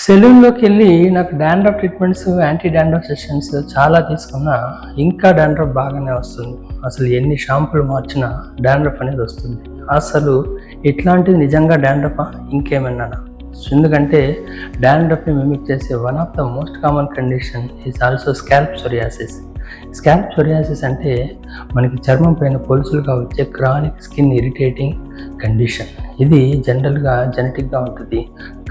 సెలూన్‌లోకి వెళ్ళి నాకు dandruff treatments, anti dandruff sessions చాలా తీసుకున్నా ఇంకా డాండ్రఫ్ బాగానే వస్తుంది. అసలు ఎన్ని షాంపూలు మార్చినా డాండ్రఫ్ అనేది వస్తుంది. అసలు ఇట్లాంటిది నిజంగా డాండ్రఫా? ఇంకేమన్నానా? ఎందుకంటే డాండ్రఫ్‌ని మిమిక్ చేసే one of the most common condition is also scalp psoriasis. Scalp psoriasis అంటే మనకి చర్మం పైన పొలుసులుగా వచ్చే క్రానిక్ స్కిన్ ఇరిటేటింగ్ కండిషన్. ఇది జనరల్గా జెనెటిక్గా ఉంటుంది,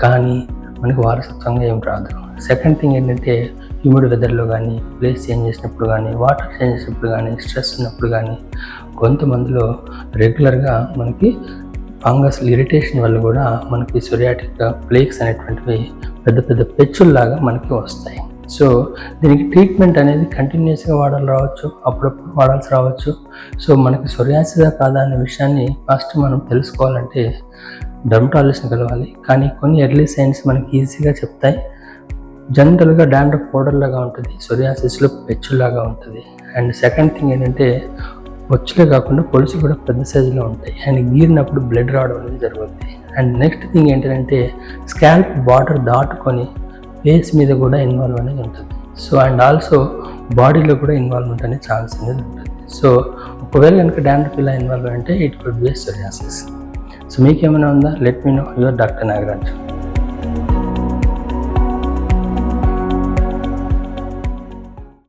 కానీ మనకి వారసత్వంగా ఏం రాదు. సెకండ్ థింగ్ ఏంటంటే హ్యూమిడ్ వెదర్లో కానీ, ప్లేస్ చేంజ్ చేసినప్పుడు కానీ, వాటర్ చేంజ్ చేసినప్పుడు కానీ, స్ట్రెస్ ఉన్నప్పుడు కానీ, కొంతమందిలో రెగ్యులర్గా మనకి ఫంగస్ ఇరిటేషన్ వల్ల కూడా మనకి సోరియాటిక్ ప్లేక్స్ అనేటువంటివి పెద్ద పెద్ద పెచ్చుల్లాగా మనకి వస్తాయి. సో దీనికి ట్రీట్మెంట్ అనేది కంటిన్యూస్గా వాడాలి రావచ్చు, అప్పుడప్పుడు వాడాల్సి రావచ్చు. సో మనకి సోరియాసిసా కాదా అనే విషయాన్ని ఫస్ట్ మనం తెలుసుకోవాలంటే డర్మటాలజిస్ట్ని కలవాలి. కానీ కొన్ని ఎర్లీ సైన్స్ మనకి ఈజీగా చెప్తాయి. జనరల్గా డాండ్రఫ్ పౌడర్ లాగా ఉంటుంది, సోరియాసిస్లో పెచ్చులాగా ఉంటుంది. అండ్ సెకండ్ థింగ్ ఏంటంటే బొచ్చులే కాకుండా పొలుసు కూడా పెద్ద సైజులో ఉంటాయి అండ్ గీరినప్పుడు బ్లడ్ రావడం అనేది జరుగుతుంది. అండ్ నెక్స్ట్ థింగ్ ఏంటంటే స్కాల్ప్ బార్డర్ దాటుకొని ఫేస్ మీద కూడా ఇన్వాల్వ్ అనేది ఉంటుంది. సో అండ్ ఆల్సో బాడీలో కూడా ఇన్వాల్వ్మెంట్ అనే ఛాన్స్ అనేది ఉంటుంది. సో ఒకవేళ కనుక డాండ్రఫ్ ఇలా ఇన్వాల్వ్ అంటే it could be psoriasis. So మీకేమైనా ఉందా? Let me know. Your doctor Nagaraj.